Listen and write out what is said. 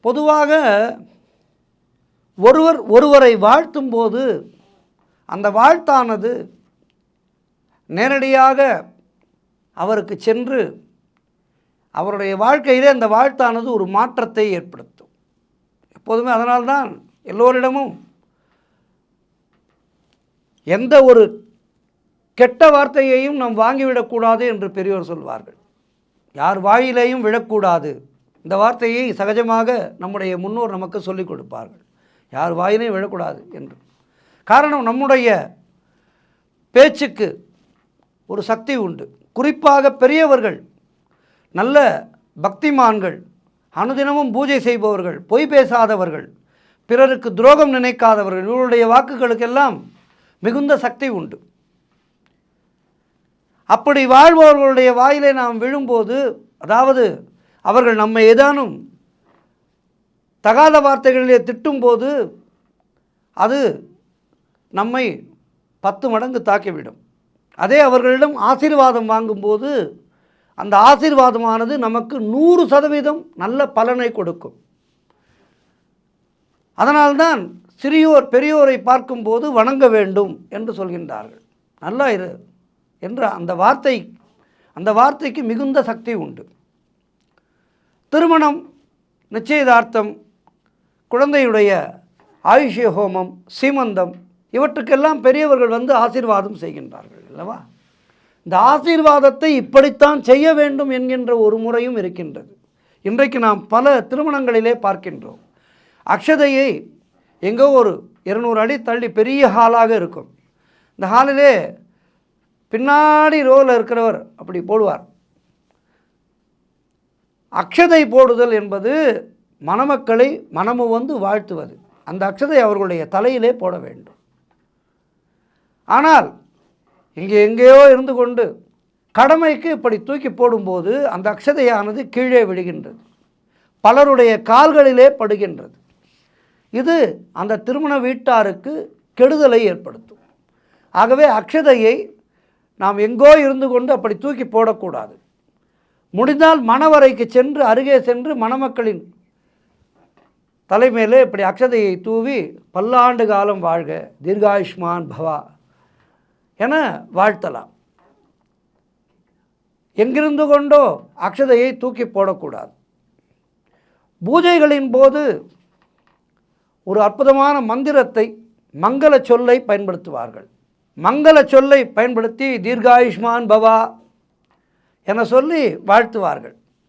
பொதுவாக ஒருவர் ஒருவரை வாழ்த்தும் போது அந்த வாழ்த்தானது நேரடியாக அவருக்கு சென்று அவருடைய வாழ்க்கையிலே அந்த வாழ்த்தானது ஒரு மாற்றத்தை ஏற்படுத்தும். எப்போதுமே அதனால்தான் எல்லோரிடமும் எந்த ஒரு கெட்ட வார்த்தையையும் நாம் வாங்கிவிடக்கூடாது என்று பெரியோர் சொல்வார்கள். யார் வாயிலேயும் விழக்கூடாது. இந்த வார்த்தையை சகஜமாக நம்முடைய முன்னோர் நமக்கு சொல்லிக் கொடுப்பார்கள். யார் வாயிலையும் விழக்கூடாது என்று. காரணம், நம்முடைய பேச்சுக்கு ஒரு சக்தி உண்டு. குறிப்பாக பெரியவர்கள், நல்ல பக்திமான்கள், அனுதினமும் பூஜை செய்பவர்கள், பொய் பேசாதவர்கள், பிறருக்கு துரோகம் நினைக்காதவர்கள், இவருடைய வாக்குகளுக்கெல்லாம் மிகுந்த சக்தி உண்டு. அப்படி வாழ்பவர்களுடைய வாயிலே நாம் விழும்போது, அதாவது அவர்கள் நம்மை ஏதானும் தகாத வார்த்தைகளிலே திட்டும்போது அது நம்மை 10 மடங்கு தாக்கிவிடும். அதே அவர்களிடம் ஆசீர்வாதம் வாங்கும்போது அந்த ஆசீர்வாதமானது நமக்கு 100% நல்ல பலனை கொடுக்கும். அதனால்தான் சிறியோர் பெரியோரை பார்க்கும்போது வணங்க வேண்டும் என்று சொல்கின்றார்கள். நல்லா இரு என்ற அந்த வார்த்தைக்கு மிகுந்த சக்தி உண்டு. திருமணம், நிச்சயதார்த்தம், குழந்தையுடைய ஆயுஷ்ய ஹோமம், சீமந்தம், இவற்றுக்கெல்லாம் பெரியவர்கள் வந்து ஆசீர்வாதம் செய்கின்றார்கள் அல்லவா? இந்த ஆசீர்வாதத்தை இப்படித்தான் செய்ய வேண்டும் என்கின்ற ஒரு முறையும் இருக்கின்றது. இன்றைக்கு நாம் பல திருமணங்களிலே பார்க்கின்றோம். அக்ஷதையை எங்கோ ஒரு 200 அடி தள்ளி பெரிய ஹாலாக இருக்கும். இந்த ஹாலிலே பின்னாடி ரோவில் இருக்கிறவர் அப்படி போடுவார். அக்ஷதை போடுதல் என்பது மணமக்களை மனமு வந்து வாழ்த்துவது. அந்த அக்ஷதை அவர்களுடைய தலையிலே போட வேண்டும். ஆனால் இங்கே எங்கேயோ இருந்து கொண்டு கடமைக்கு இப்படி தூக்கி போடும்போது அந்த அக்ஷதையானது கீழே விழுகின்றது, பலருடைய கால்களிலே படுகின்றது. இது அந்த திருமண வீட்டாருக்கு கெடுதலை ஏற்படுத்தும். ஆகவே அக்ஷதையை நாம் எங்கோ இருந்து கொண்டு அப்படி தூக்கி போடக்கூடாது. முடிந்தால் மணவரைக்கு சென்று அருகே சென்று மணமக்களின் தலைமையிலே இப்படி அக்ஷதையை தூவி பல்லாண்டு காலம் வாழ்க, தீர்காயுஷ்மான் பவா என வாழ்த்தலாம். எங்கிருந்து கொண்டோ அக்ஷதையை தூக்கி போடக்கூடாது. பூஜைகளின் போது ஒரு அற்புதமான மந்திரத்தை, மங்கள சொல்லை பயன்படுத்துவார்கள். மங்கள சொல்லை பயன்படுத்தி தீர்காயுஷ்மான் பவா என சொல்லி வாழ்த்துவார்கள்.